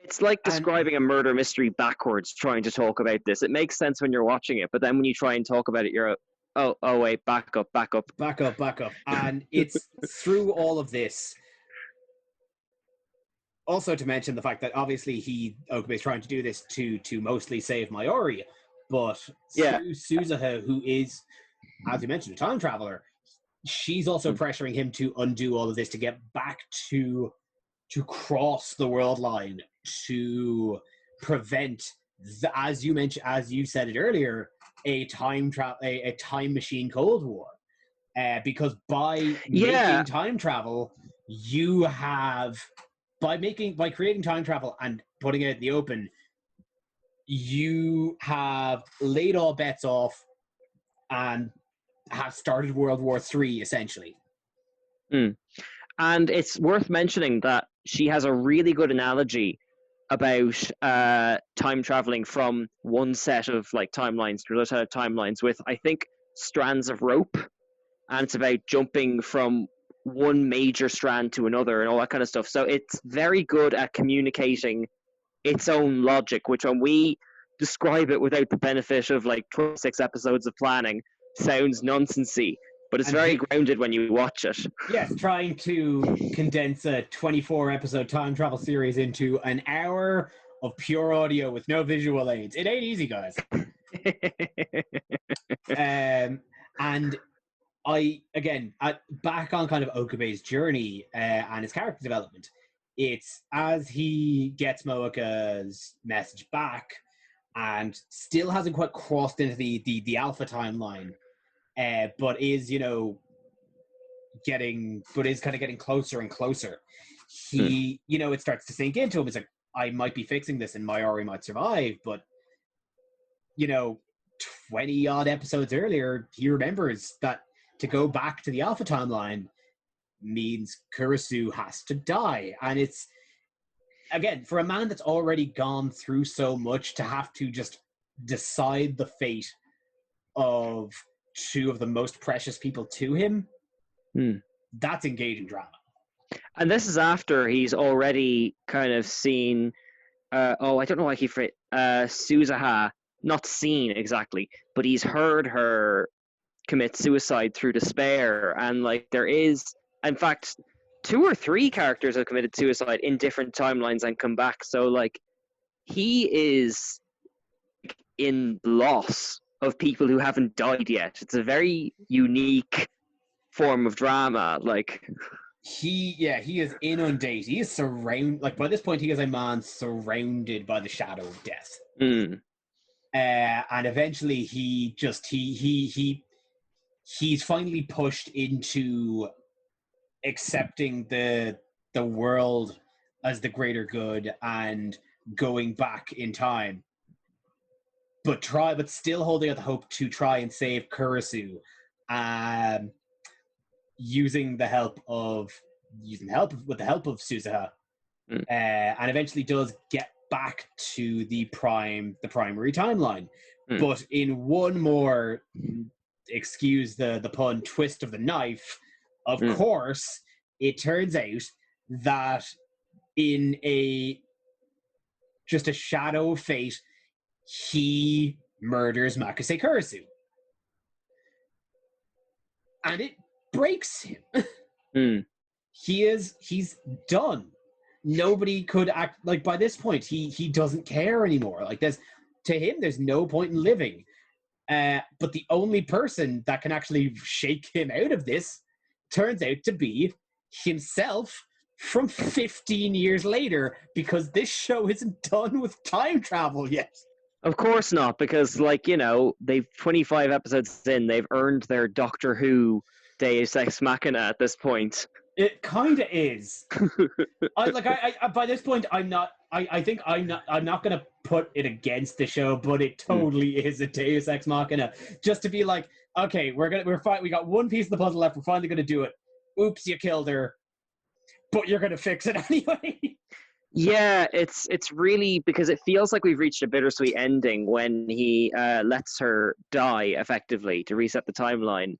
It's like describing a murder mystery backwards, trying to talk about this. It makes sense when you're watching it, but then when you try and talk about it, you're, oh wait, back up. And it's through all of this. Also to mention the fact that obviously Okabe is trying to do this to mostly save Mayuri, but Suzuha, who is, as you mentioned, a time traveler, she's also pressuring him to undo all of this, to get back to cross the world line, to prevent, as you said it earlier, a time machine Cold War. because by Yeah. making time travel, by creating time travel and putting it in the open, you have laid all bets off and have started World War III, essentially. And it's worth mentioning that she has a really good analogy about time traveling from one set of like timelines to another set of timelines with, I think, strands of rope. And it's about jumping from one major strand to another and all that kind of stuff. So it's very good at communicating its own logic, which when we describe it without the benefit of like 26 episodes of planning sounds nonsensy, but it's very grounded when you watch it. Yes, trying to condense a 24-episode time travel series into an hour of pure audio with no visual aids. It ain't easy, guys. And back on kind of Okabe's journey and his character development, it's as he gets Moeka's message back and still hasn't quite crossed into the alpha timeline, but is kind of getting closer and closer. He, it starts to sink into him. It's like, I might be fixing this and Mayuri might survive, but 20 odd episodes earlier, he remembers that to go back to the alpha timeline means Kurisu has to die. And it's, again, for a man that's already gone through so much, to have to just decide the fate of two of the most precious people to him, that's engaging drama. And this is after he's already kind of seen, I don't know why he phrased Suzuha, not seen exactly, but he's heard her commit suicide through despair. And like there is, in fact, 2 or 3 characters have committed suicide in different timelines and come back. So like he is in loss of people who haven't died yet. It's a very unique form of drama. Like he is inundated. He is surrounded. Like by this point, he is a man surrounded by the shadow of death. And eventually, he's finally pushed into accepting the world as the greater good and going back in time, but still holding out the hope to try and save Kurisu, with the help of Suzuha, and eventually does get back to the primary timeline. But in one more, excuse the pun, twist of the knife, of course, it turns out that in just a shadow of fate, he murders Makase Kurisu. And it breaks him. He's done. Nobody could act like, by this point he doesn't care anymore. Like there's no point in living. But the only person that can actually shake him out of this turns out to be himself from 15 years later, because this show isn't done with time travel yet. Of course not, because they've 25 episodes in, they've earned their Doctor Who Deus Ex Machina at this point. It kind of is. I by this point, I think I'm not going to put it against the show, but it totally is a Deus Ex Machina. Just to be like, okay, we got one piece of the puzzle left. We're finally going to do it. Oops, you killed her, but you're going to fix it anyway. Yeah, it's really, because it feels like we've reached a bittersweet ending when he lets her die effectively to reset the timeline.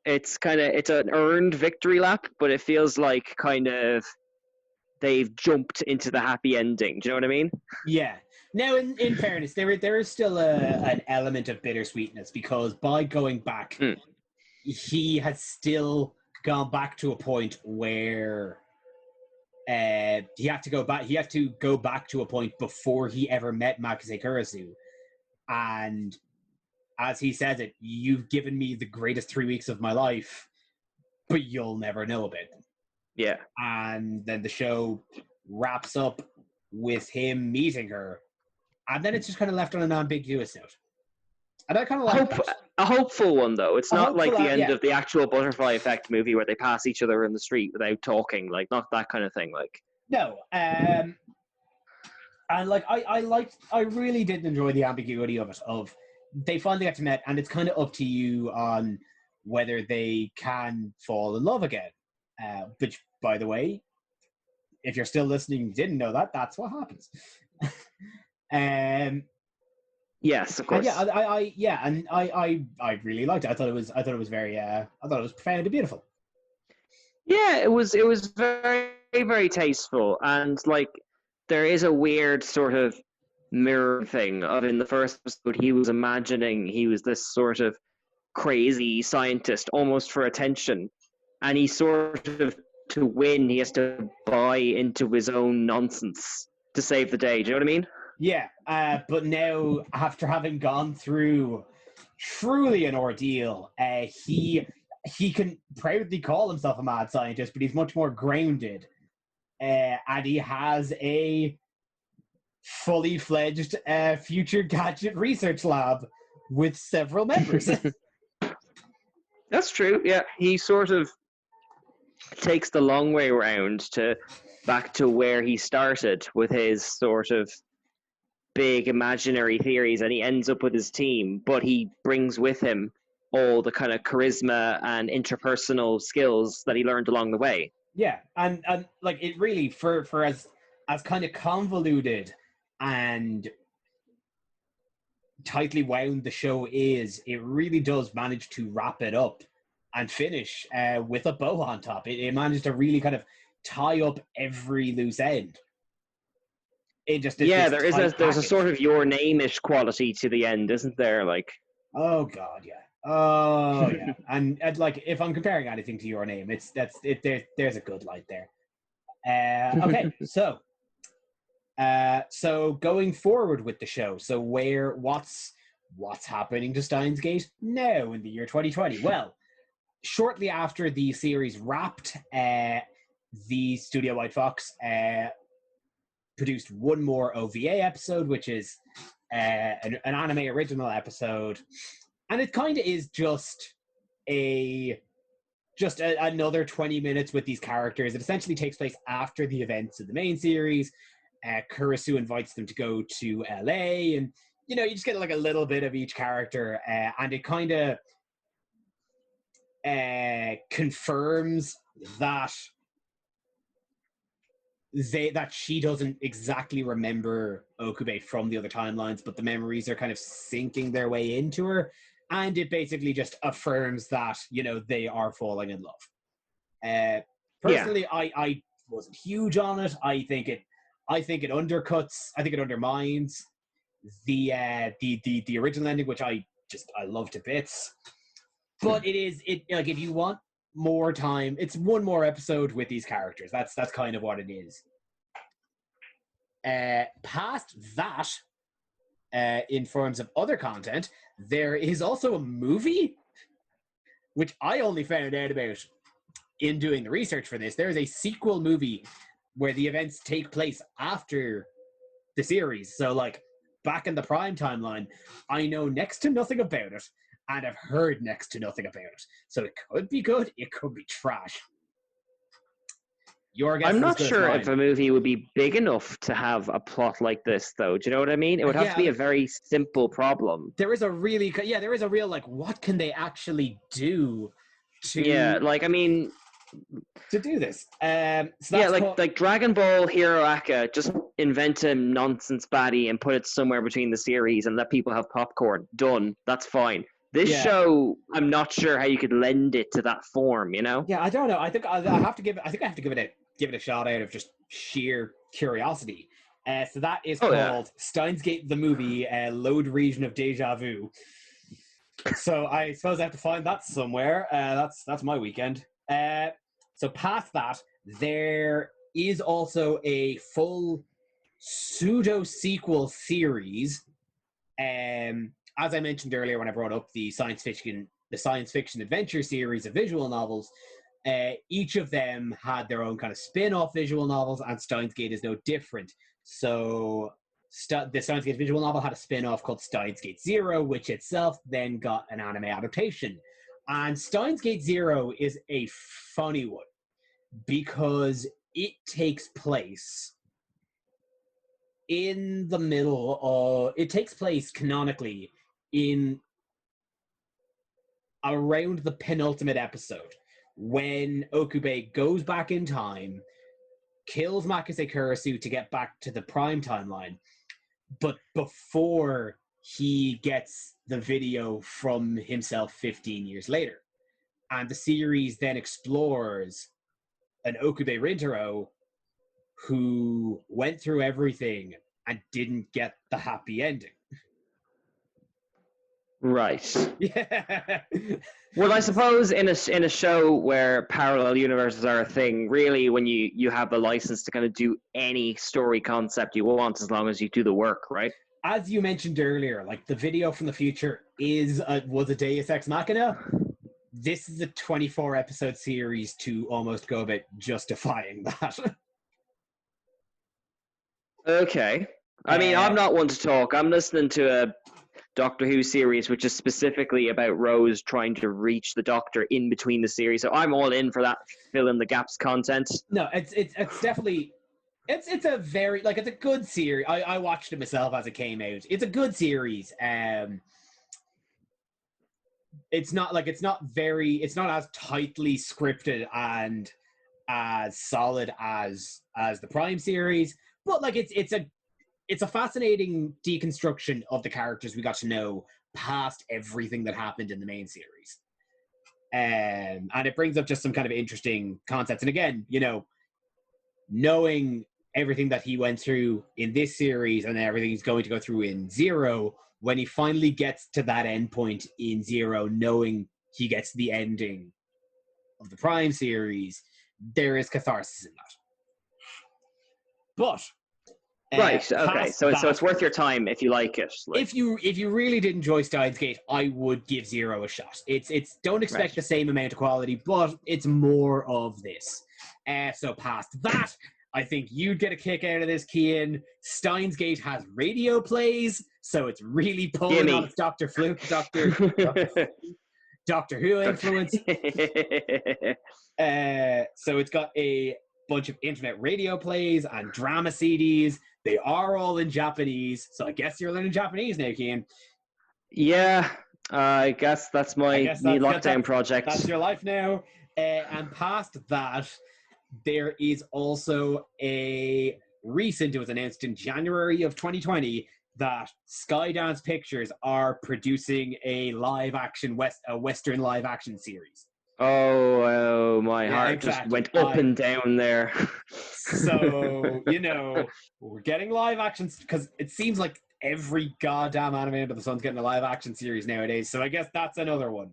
It's an earned victory lap, but it feels like kind of they've jumped into the happy ending. Do you know what I mean? Yeah. Now, in fairness, there is still an element of bittersweetness, because by going back, he has still gone back to a point where he had to go back to a point before he ever met Makase Kurisu. And as he says it, you've given me the greatest 3 weeks of my life, but you'll never know about them. Yeah. And then the show wraps up with him meeting her, and then it's just kind of left on an ambiguous note. And I kind of like that. A hopeful one, though. It's A not like hopeful, the end yeah. of the actual Butterfly Effect movie where they pass each other in the street without talking. Like, not that kind of thing. Like, No, and like I really did enjoy the ambiguity of it. Of they finally get to meet, and it's kind of up to you on whether they can fall in love again. Which, by the way, if you're still listening, you didn't know that. That's what happens. yes, of And course. I really liked it. I thought it was very I thought it was profoundly beautiful. Yeah, it was very, very tasteful, and like there is a weird sort of mirror thing of in the first episode he was imagining he was this sort of crazy scientist almost for attention, and he sort of to win he has to buy into his own nonsense to save the day. Do you know what I mean? Yeah, but now after having gone through truly an ordeal, he can proudly call himself a mad scientist, but he's much more grounded, and he has a fully fledged future gadget research lab with several members. That's true. Yeah, he sort of takes the long way around to back to where he started with his sort of big imaginary theories, and he ends up with his team, but he brings with him all the kind of charisma and interpersonal skills that he learned along the way. Yeah, and like it really for as kind of convoluted and tightly wound the show is, it really does manage to wrap it up and finish with a bow on top. It managed to really kind of tie up every loose end. It just there's a sort of Your Name-ish quality to the end, isn't there? Like, oh god, yeah. Oh yeah, and like if I'm comparing anything to Your Name, there's a good light there. Okay, so going forward with the show, so what's happening to Steins Gate now in the year 2020? Well, shortly after the series wrapped, the Studio White Fox produced one more OVA episode, which is an anime original episode, and it kind of is just another 20 minutes with these characters. It essentially takes place after the events of the main series. Kurisu invites them to go to LA, and you just get like a little bit of each character, and it kind of confirms that she doesn't exactly remember Okube from the other timelines, but the memories are kind of sinking their way into her, and it basically just affirms that they are falling in love. Personally, I wasn't huge on it. I think it undercuts. I think it undermines the original ending, which I love to bits. But like if you want more time, it's one more episode with these characters. That's kind of what it is. Past that, in forms of other content, there is also a movie, which I only found out about in doing the research for this. There is a sequel movie where the events take place after the series. So, like, back in the Prime timeline, I know next to nothing about it, and I've heard next to nothing about it. So it could be good, it could be trash. Your guess I'm is not as good sure as mine. if a movie would be big enough to have a plot like this, though. Do you know what I mean? It would have to be a very simple problem. There is a real, like, what can they actually do to... Yeah, like, I mean... to do this. So yeah, like Dragon Ball Hero Aka, just invent a nonsense baddie and put it somewhere between the series and let people have popcorn. Done. That's fine. This show, I'm not sure how you could lend it to that form, Yeah, I don't know. I think I have to give it a shot out of just sheer curiosity. So that is called Steins Gate the movie, Load Region of Deja Vu. So I suppose I have to find that somewhere. That's my weekend. So past that, there is also a full pseudo sequel series. As I mentioned earlier when I brought up the science fiction adventure series of visual novels, each of them had their own kind of spin-off visual novels, and Steins Gate is no different. So the Steins Gate visual novel had a spin-off called Steins Gate Zero, which itself then got an anime adaptation. And Steins Gate Zero is a funny one because it takes place in the middle of, it takes place canonically in around the penultimate episode when Okube goes back in time, kills Makase Kurisu to get back to the Prime timeline, but before he gets the video from himself 15 years later. And the series then explores an Okube Rintaro who went through everything and didn't get the happy ending. Right. Yeah. Well, I suppose in a show where parallel universes are a thing, really, when you have the license to kind of do any story concept you want, as long as you do the work, right? As you mentioned earlier, like the video from the future was a Deus Ex Machina. This is a 24 episode series to almost go about justifying that. Okay. I mean, I'm not one to talk. I'm listening to a Doctor Who series, which is specifically about Rose trying to reach the Doctor in between the series. So I'm all in for that fill in the gaps content. No, it's definitely it's a very it's a good series. I watched it myself as it came out. It's a good series. It's not as tightly scripted and as solid as the Prime series, but it's a fascinating deconstruction of the characters we got to know past everything that happened in the main series. And it brings up just some kind of interesting concepts. And again, knowing everything that he went through in this series and everything he's going to go through in Zero, when he finally gets to that end point in Zero, knowing he gets the ending of the Prime series, there is catharsis in that. But right. Okay. So it's worth your time if you like it. If you really did enjoy Steins Gate, I would give Zero a shot. It's don't expect the same amount of quality, but it's more of this. So past that, I think you'd get a kick out of this, Cian. Steins Gate has radio plays, so it's really pulling on its Doctor Who influence. So it's got a bunch of internet radio plays and drama CDs. They are all in Japanese, so I guess you're learning Japanese now, Cian. Yeah, I guess that's my new lockdown project. That's your life now. And past that, there is also it was announced in January of 2020 that Skydance Pictures are producing a Western live action series. Oh, my heart just went up and down there. So, we're getting live actions because it seems like every goddamn anime under the sun's getting a live action series nowadays. So I guess that's another one.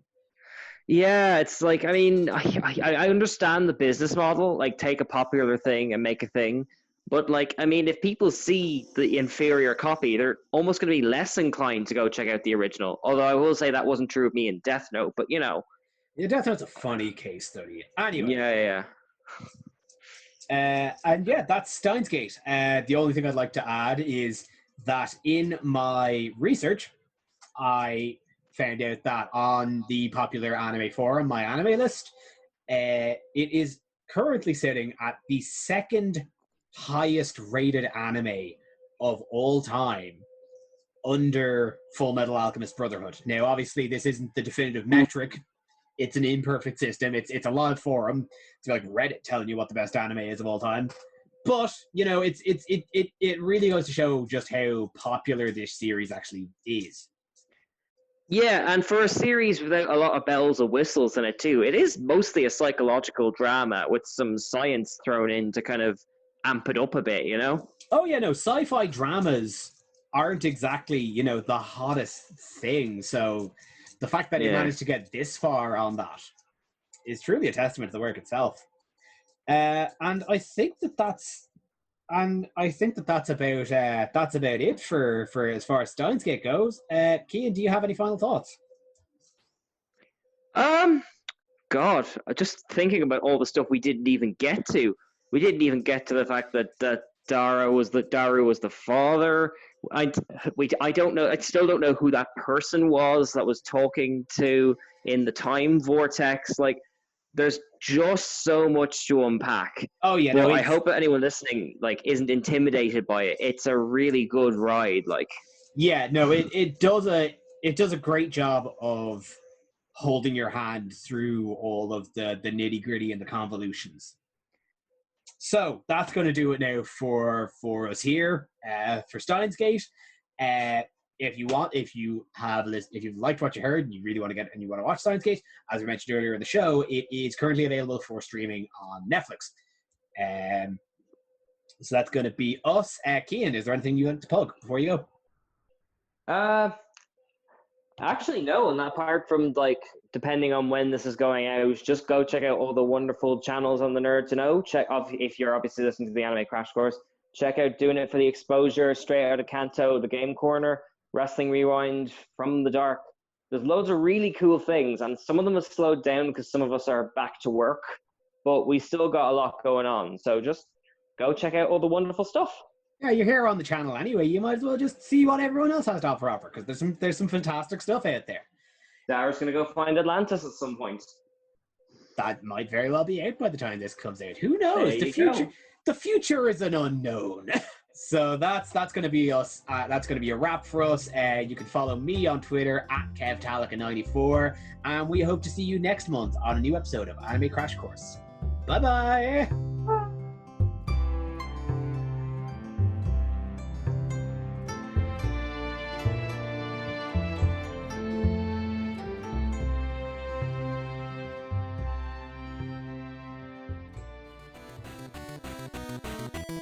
Yeah, it's like, I mean, I understand the business model, like take a popular thing and make a thing. But like, I mean, if people see the inferior copy, they're almost going to be less inclined to go check out the original. Although I will say that wasn't true of me in Death Note, but Yeah, Death Note's a funny case study. Anyway. Yeah. And yeah, that's Steins Gate. The only thing I'd like to add is that in my research, I found out that on the popular anime forum, my anime list, it is currently sitting at the second highest rated anime of all time under Full Metal Alchemist Brotherhood. Now, obviously, this isn't the definitive metric. It's an imperfect system. It's a live forum. It's like Reddit telling you what the best anime is of all time. But, it really goes to show just how popular this series actually is. Yeah, and for a series without a lot of bells and whistles in it too, it is mostly a psychological drama with some science thrown in to kind of amp it up a bit, Oh yeah, no, sci-fi dramas aren't exactly, the hottest thing. So the fact that it managed to get this far on that is truly a testament to the work itself. And I think that's about it for as far as Steins Gate goes. Cian, do you have any final thoughts? God, just thinking about all the stuff we didn't even get to. We didn't even get to the fact that Daru was the father. I don't know. I still don't know who that person was that was talking to in the time vortex. Like, there's just so much to unpack. Oh yeah, But no, I hope that anyone listening like isn't intimidated by it. It's a really good ride. Like, yeah, no, it does a great job of holding your hand through all of the nitty gritty and the convolutions. So that's going to do it now for us here for Steins Gate. If you liked what you heard and you really want to get and you want to watch Steins Gate, as we mentioned earlier in the show, it is currently available for streaming on Netflix. So that's going to be us. Cian, is there anything you want to plug before you go? Actually, no. And apart from like, depending on when this is going out, just go check out all the wonderful channels on the Nerd to Know. Check off if you're obviously listening to the Anime Crash Course. Check out Doing It for the Exposure, Straight Out of Kanto, The Game Corner, Wrestling Rewind, From the Dark. There's loads of really cool things, and some of them have slowed down because some of us are back to work, but we still got a lot going on. So just go check out all the wonderful stuff. Yeah, you're here on the channel anyway. You might as well just see what everyone else has to offer because there's some fantastic stuff out there. Dara's gonna go find Atlantis at some point. That might very well be out by the time this comes out. Who knows? The future is an unknown. So that's going to be us. That's going to be a wrap for us. You can follow me on Twitter at KevTalika94, and we hope to see you next month on a new episode of Anime Crash Course. Bye bye.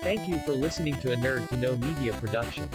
Thank you for listening to a Nerd to Know Media production.